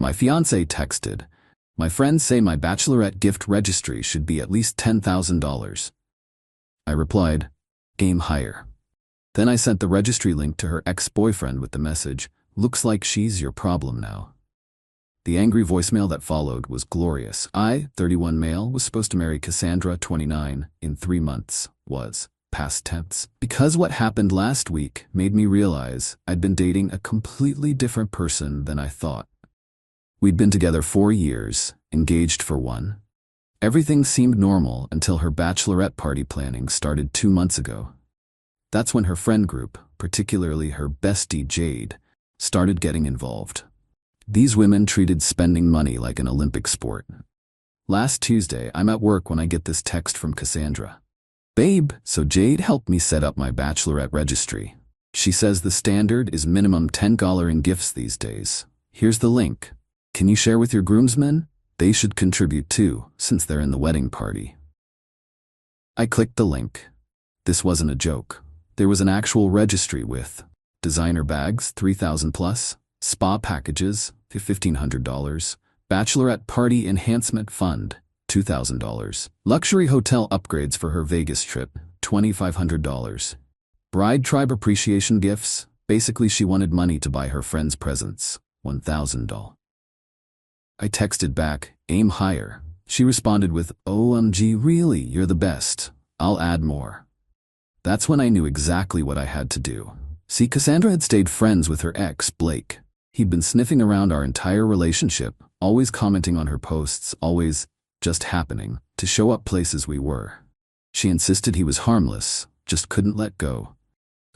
My fiancée texted, "My friends say my bachelorette gift registry should be at least $10,000. I replied, "Aim higher." Then I sent the registry link to her ex-boyfriend with the message, "Looks like she's your problem now." The angry voicemail that followed was glorious. I, 31 male, was supposed to marry Cassandra, 29, in 3 months, was past tense. Because what happened last week made me realize I'd been dating a completely different person than I thought. We'd been together 4 years, engaged for 1. Everything seemed normal until her bachelorette party planning started 2 months ago. That's when her friend group, particularly her bestie Jade, started getting involved. These women treated spending money like an Olympic sport. Last Tuesday, I'm at work when I get this text from Cassandra. "Babe, so Jade helped me set up my bachelorette registry. She says the standard is minimum $10 in gifts these days. Here's the link. Can you share with your groomsmen? They should contribute too, since they're in the wedding party." I clicked the link. This wasn't a joke. There was an actual registry with designer bags, $3,000 plus, spa packages, $1,500, bachelorette party enhancement fund, $2,000, luxury hotel upgrades for her Vegas trip, $2,500, bride tribe appreciation gifts. Basically, she wanted money to buy her friends presents, $1,000. I texted back, "Aim higher." She responded with, "OMG, really, you're the best. I'll add more." That's when I knew exactly what I had to do. See, Cassandra had stayed friends with her ex, Blake. He'd been sniffing around our entire relationship, always commenting on her posts, always just happening to show up places we were. She insisted he was harmless, just couldn't let go.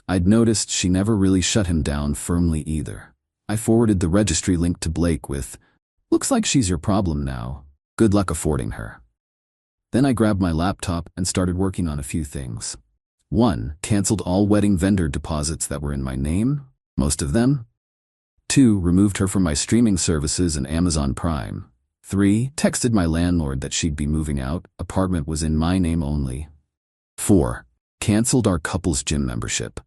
I'd noticed she never really shut him down firmly either. I forwarded the registry link to Blake with, "Looks like she's your problem now. Good luck affording her." Then I grabbed my laptop and started working on a few things. 1. Canceled all wedding vendor deposits that were in my name, most of them. 2. Removed her from my streaming services and Amazon Prime. 3. Texted my landlord that she'd be moving out, apartment was in my name only. 4. Canceled our couple's gym membership.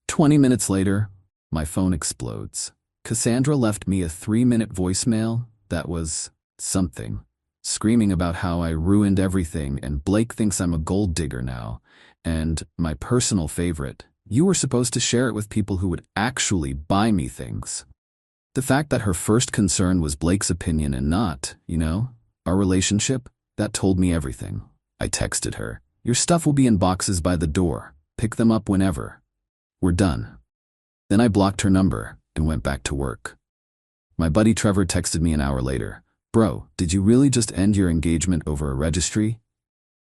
20 minutes later, my phone explodes. Cassandra left me a 3-minute voicemail that was something, screaming about how I ruined everything and Blake thinks I'm a gold digger now. And, my personal favorite, you were supposed to share it with people who would actually buy me things. The fact that her first concern was Blake's opinion and not, our relationship, that told me everything. I texted her, "Your stuff will be in boxes by the door. Pick them up whenever. We're done." Then I blocked her number and went back to work. My buddy Trevor texted me an hour later, "Bro, did you really just end your engagement over a registry?"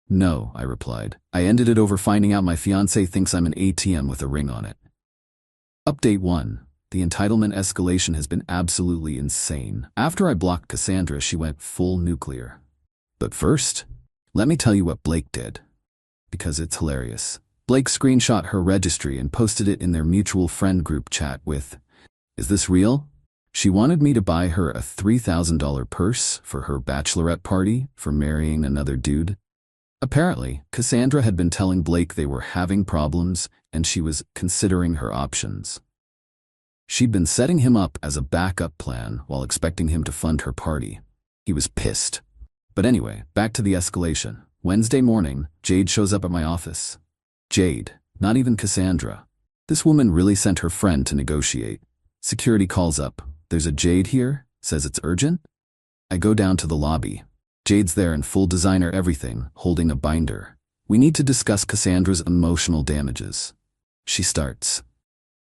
"No," I replied. "I ended it over finding out my fiancé thinks I'm an ATM with a ring on it." Update 1. The entitlement escalation has been absolutely insane. After I blocked Cassandra, she went full nuclear. But first, let me tell you what Blake did. Because it's hilarious. Blake screenshot her registry and posted it in their mutual friend group chat with, "Is this real?" She wanted me to buy her a $3,000 purse for her bachelorette party for marrying another dude. Apparently, Cassandra had been telling Blake they were having problems and she was considering her options. She'd been setting him up as a backup plan while expecting him to fund her party. He was pissed. But anyway, back to the escalation. Wednesday morning, Jade shows up at my office. Jade, not even Cassandra. This woman really sent her friend to negotiate. Security calls up. "There's a Jade here," says it's urgent. I go down to the lobby. Jade's there in full designer everything, holding a binder. "We need to discuss Cassandra's emotional damages." She starts.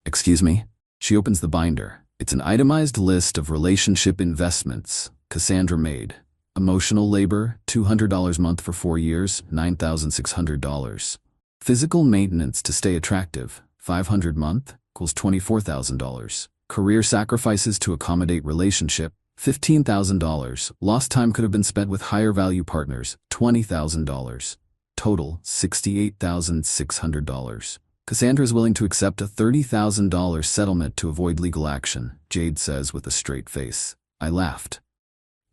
"Excuse me?" She opens the binder. It's an itemized list of relationship investments Cassandra made. Emotional labor, $200 a month for 4 years, $9,600. Physical maintenance to stay attractive, $500 a month, equals $24,000. Career sacrifices to accommodate relationship, $15,000. Lost time could have been spent with higher value partners, $20,000. Total, $68,600. Cassandra is willing to accept a $30,000 settlement to avoid legal action, Jade says with a straight face. I laughed.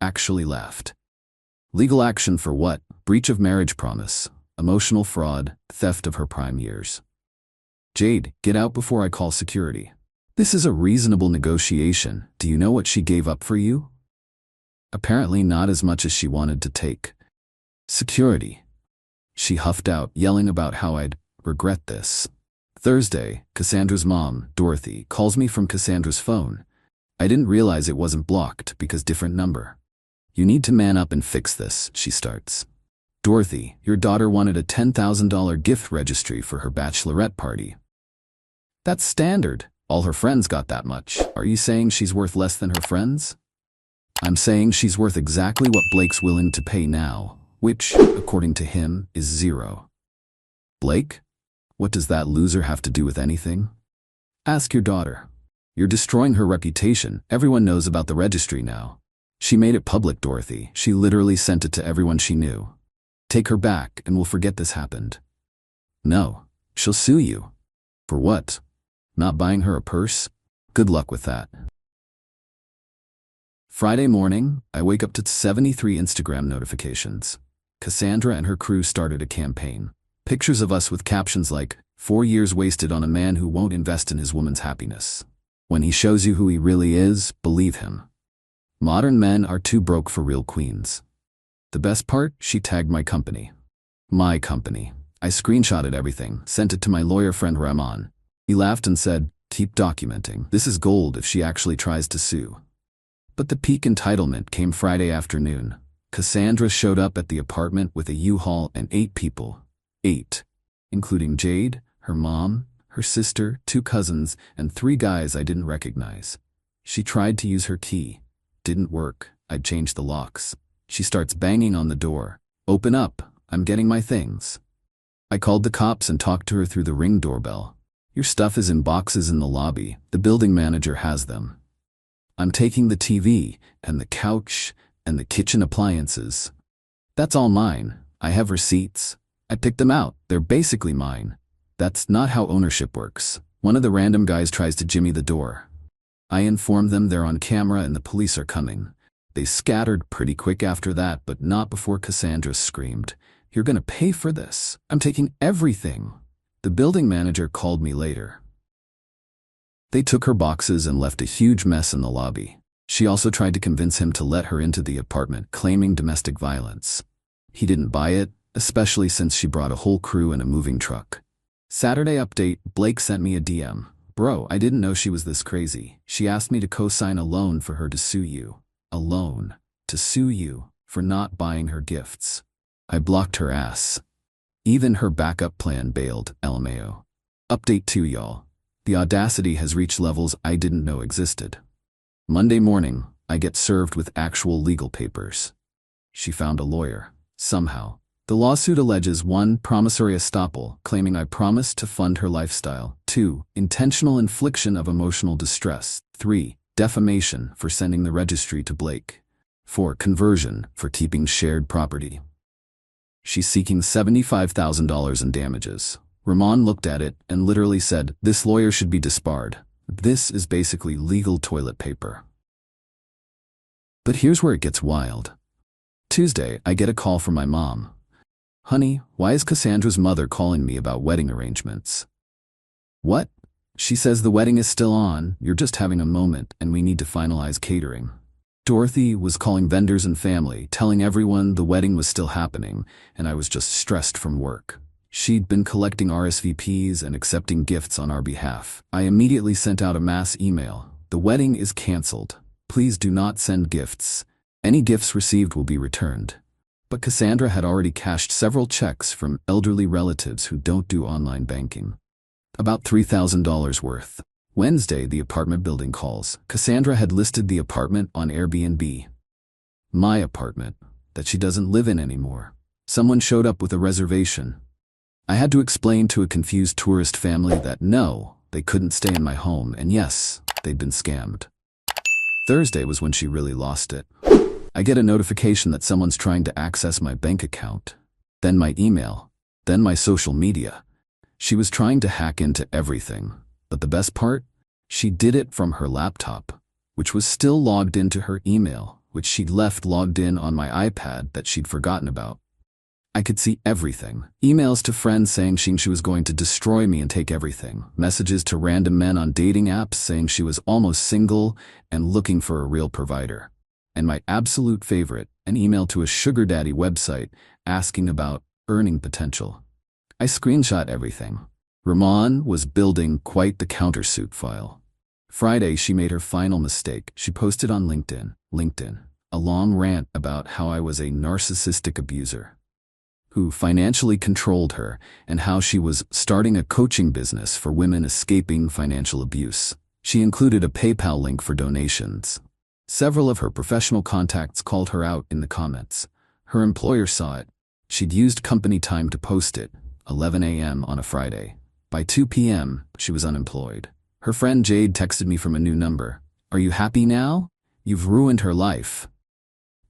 Actually laughed. Legal action for what? Breach of marriage promise, emotional fraud, theft of her prime years. Jade, get out before I call security. This is a reasonable negotiation. Do you know what she gave up for you? Apparently not as much as she wanted to take. Security. She huffed out, yelling about how I'd regret this. Thursday, Cassandra's mom, Dorothy, calls me from Cassandra's phone. I didn't realize it wasn't blocked because different number. You need to man up and fix this, she starts. Dorothy, your daughter wanted a $10,000 gift registry for her bachelorette party. That's standard. All her friends got that much. Are you saying she's worth less than her friends? I'm saying she's worth exactly what Blake's willing to pay now, which, according to him, is zero. Blake? What does that loser have to do with anything? Ask your daughter. You're destroying her reputation. Everyone knows about the registry now. She made it public, Dorothy. She literally sent it to everyone she knew. Take her back and we'll forget this happened. No, she'll sue you. For what? Not buying her a purse? Good luck with that. Friday morning, I wake up to 73 Instagram notifications. Cassandra and her crew started a campaign. Pictures of us with captions like, 4 years wasted on a man who won't invest in his woman's happiness. When he shows you who he really is, believe him. Modern men are too broke for real queens. The best part, she tagged my company. My company. I screenshotted everything, sent it to my lawyer friend Rahman. He laughed and said, keep documenting. This is gold if she actually tries to sue. But the peak entitlement came Friday afternoon. Cassandra showed up at the apartment with a U-Haul and 8 people. 8. Including Jade, her mom, her sister, 2 cousins, and 3 guys I didn't recognize. She tried to use her key. Didn't work. I'd changed the locks. She starts banging on the door. Open up. I'm getting my things. I called the cops and talked to her through the Ring doorbell. Your stuff is in boxes in the lobby. The building manager has them. I'm taking the TV and the couch and the kitchen appliances. That's all mine. I have receipts. I picked them out. They're basically mine. That's not how ownership works. One of the random guys tries to jimmy the door. I inform them they're on camera and the police are coming. They scattered pretty quick after that, but not before Cassandra screamed, "You're gonna pay for this. I'm taking everything." The building manager called me later. They took her boxes and left a huge mess in the lobby. She also tried to convince him to let her into the apartment, claiming domestic violence. He didn't buy it, especially since she brought a whole crew in a moving truck. Saturday update, Blake sent me a DM. Bro, I didn't know she was this crazy. She asked me to co-sign a loan for her to sue you. A loan. To sue you for not buying her gifts. I blocked her ass. Even her backup plan bailed, LMAO. Update 2 y'all. The audacity has reached levels I didn't know existed. Monday morning, I get served with actual legal papers. She found a lawyer. Somehow. The lawsuit alleges 1. Promissory estoppel, claiming I promised to fund her lifestyle. 2. Intentional infliction of emotional distress. 3. Defamation for sending the registry to Blake. 4. Conversion for keeping shared property. She's seeking $75,000 in damages. Rahman looked at it and literally said, "This lawyer should be disbarred. This is basically legal toilet paper." But here's where it gets wild. Tuesday, I get a call from my mom. "Honey, why is Cassandra's mother calling me about wedding arrangements?" "What?" She says the wedding is still on, you're just having a moment, and we need to finalize catering. Dorothy was calling vendors and family, telling everyone the wedding was still happening, and I was just stressed from work. She'd been collecting RSVPs and accepting gifts on our behalf. I immediately sent out a mass email. The wedding is canceled. Please do not send gifts. Any gifts received will be returned. But Cassandra had already cashed several checks from elderly relatives who don't do online banking. About $3,000 worth. Wednesday, the apartment building calls. Cassandra had listed the apartment on Airbnb. My apartment, that she doesn't live in anymore. Someone showed up with a reservation. I had to explain to a confused tourist family that no, they couldn't stay in my home, and yes, they'd been scammed. Thursday was when she really lost it. I get a notification that someone's trying to access my bank account, then my email, then my social media. She was trying to hack into everything, but the best part? She did it from her laptop, which was still logged into her email, which she'd left logged in on my iPad that she'd forgotten about. I could see everything. Emails to friends saying she was going to destroy me and take everything. Messages to random men on dating apps saying she was almost single and looking for a real provider. And my absolute favorite, an email to a sugar daddy website asking about earning potential. I screenshot everything. Ramon was building quite the countersuit file. Friday, she made her final mistake. She posted on LinkedIn, a long rant about how I was a narcissistic abuser who financially controlled her and how she was starting a coaching business for women escaping financial abuse. She included a PayPal link for donations. Several of her professional contacts called her out in the comments. Her employer saw it. She'd used company time to post it, 11 a.m. on a Friday. By 2 p.m., she was unemployed. Her friend Jade texted me from a new number. "Are you happy now? You've ruined her life."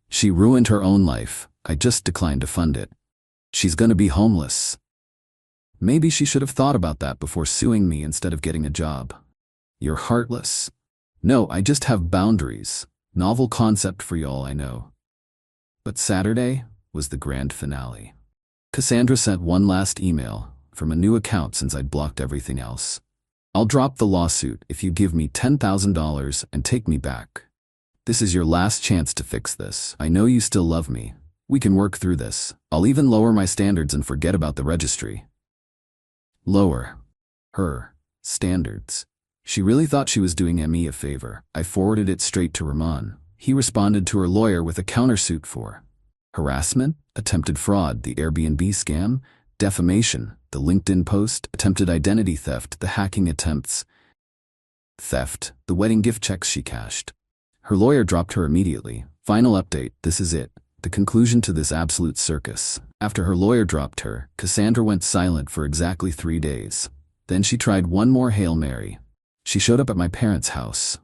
She ruined her own life. I just declined to fund it. She's gonna be homeless. Maybe she should have thought about that before suing me instead of getting a job. You're heartless. No, I just have boundaries. Novel concept for y'all, I know. But Saturday was the grand finale. Cassandra sent one last email from a new account since I'd blocked everything else. "I'll drop the lawsuit if you give me $10,000 and take me back. This is your last chance to fix this. I know you still love me. We can work through this. I'll even lower my standards and forget about the registry." Lower her standards. She really thought she was doing me a favor. I forwarded it straight to Ramon. He responded to her lawyer with a countersuit for harassment, attempted fraud, the Airbnb scam, defamation, the LinkedIn post, attempted identity theft, the hacking attempts, theft, the wedding gift checks she cashed. Her lawyer dropped her immediately. Final update, this is it. The conclusion to this absolute circus. After her lawyer dropped her, Cassandra went silent for exactly 3 days. Then she tried one more Hail Mary. She showed up at my parents' house,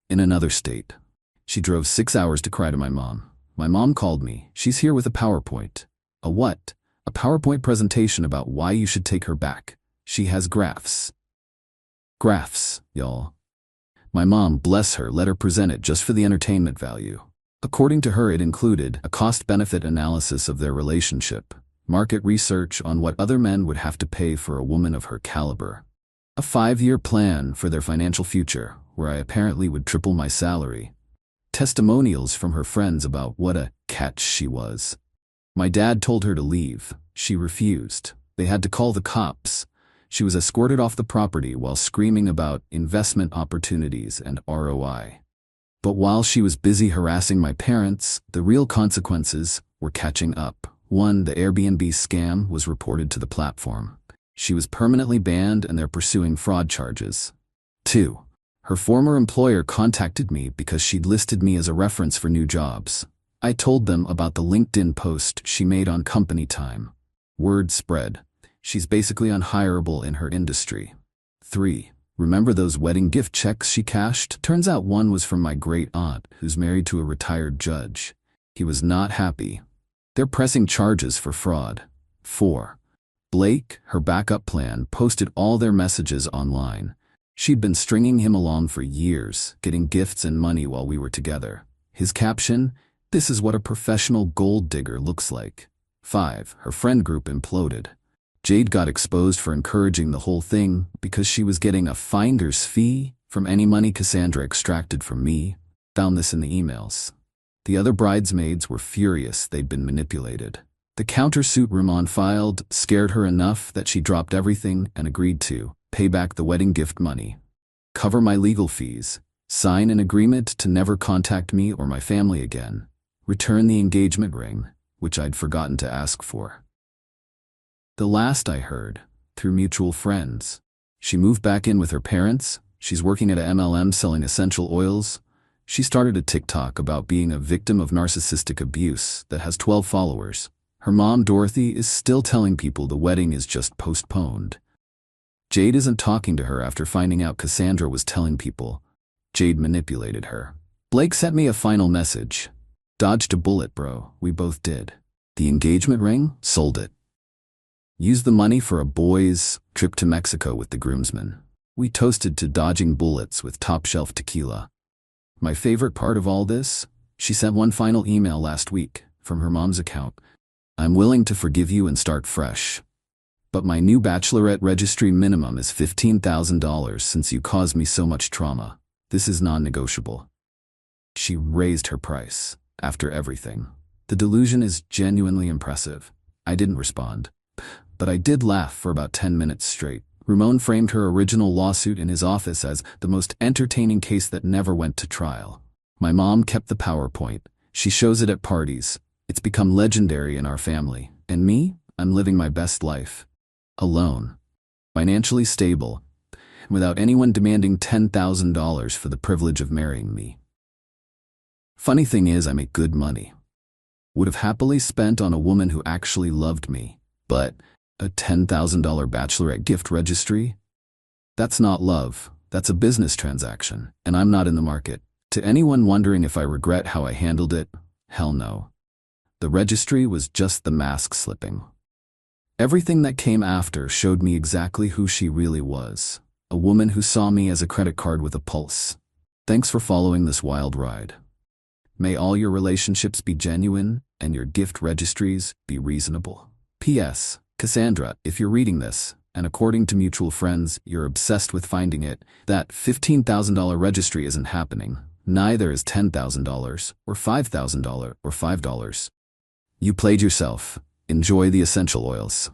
in another state. She drove 6 hours to cry to my mom. My mom called me. She's here with a PowerPoint. A what? A PowerPoint presentation about why you should take her back. She has graphs. Graphs, y'all. My mom, bless her, let her present it just for the entertainment value. According to her, it included a cost-benefit analysis of their relationship, market research on what other men would have to pay for a woman of her caliber, a 5-year plan for their financial future, where I apparently would triple my salary, testimonials from her friends about what a catch she was. My dad told her to leave. She refused. They had to call the cops. She was escorted off the property while screaming about investment opportunities and ROI. But while she was busy harassing my parents, the real consequences were catching up. 1. The Airbnb scam was reported to the platform. She was permanently banned and they're pursuing fraud charges. 2. Her former employer contacted me because she'd listed me as a reference for new jobs. I told them about the LinkedIn post she made on company time. Word spread. She's basically unhireable in her industry. 3. Remember those wedding gift checks she cashed? Turns out one was from my great aunt, who's married to a retired judge. He was not happy. They're pressing charges for fraud. 4. Blake, her backup plan, posted all their messages online. She'd been stringing him along for years, getting gifts and money while we were together. His caption, "This is what a professional gold digger looks like." 5. Her friend group imploded. Jade got exposed for encouraging the whole thing because she was getting a finder's fee from any money Cassandra extracted from me. Found this in the emails. The other bridesmaids were furious they'd been manipulated. The countersuit Ramon filed scared her enough that she dropped everything and agreed to pay back the wedding gift money, cover my legal fees, sign an agreement to never contact me or my family again, return the engagement ring, which I'd forgotten to ask for. The last I heard, through mutual friends, she moved back in with her parents. She's working at a MLM selling essential oils. She started a TikTok about being a victim of narcissistic abuse that has 12 followers. Her mom, Dorothy, is still telling people the wedding is just postponed. Jade isn't talking to her after finding out Cassandra was telling people. Jade manipulated her. Blake sent me a final message. Dodged a bullet, bro. We both did. The engagement ring? Sold it. Used the money for a boys' trip to Mexico with the groomsmen. We toasted to dodging bullets with top-shelf tequila. My favorite part of all this? She sent one final email last week from her mom's account. I'm willing to forgive you and start fresh. But my new bachelorette registry minimum is $15,000 since you caused me so much trauma. This is non-negotiable. She raised her price. After everything. The delusion is genuinely impressive. I didn't respond. But I did laugh for about 10 minutes straight. Ramon framed her original lawsuit in his office as the most entertaining case that never went to trial. My mom kept the PowerPoint. She shows it at parties. It's become legendary in our family. And me? I'm living my best life. Alone. Financially stable. Without anyone demanding $10,000 for the privilege of marrying me. Funny thing is, I make good money. Would have happily spent on a woman who actually loved me. But a $10,000 bachelorette gift registry? That's not love. That's a business transaction. And I'm not in the market. To anyone wondering if I regret how I handled it, hell no. The registry was just the mask slipping. Everything that came after showed me exactly who she really was. A woman who saw me as a credit card with a pulse. Thanks for following this wild ride. May all your relationships be genuine and your gift registries be reasonable. P.S. Cassandra, if you're reading this, and according to mutual friends, you're obsessed with finding it, that $15,000 registry isn't happening. Neither is $10,000, or $5,000, or $5. You played yourself. Enjoy the essential oils.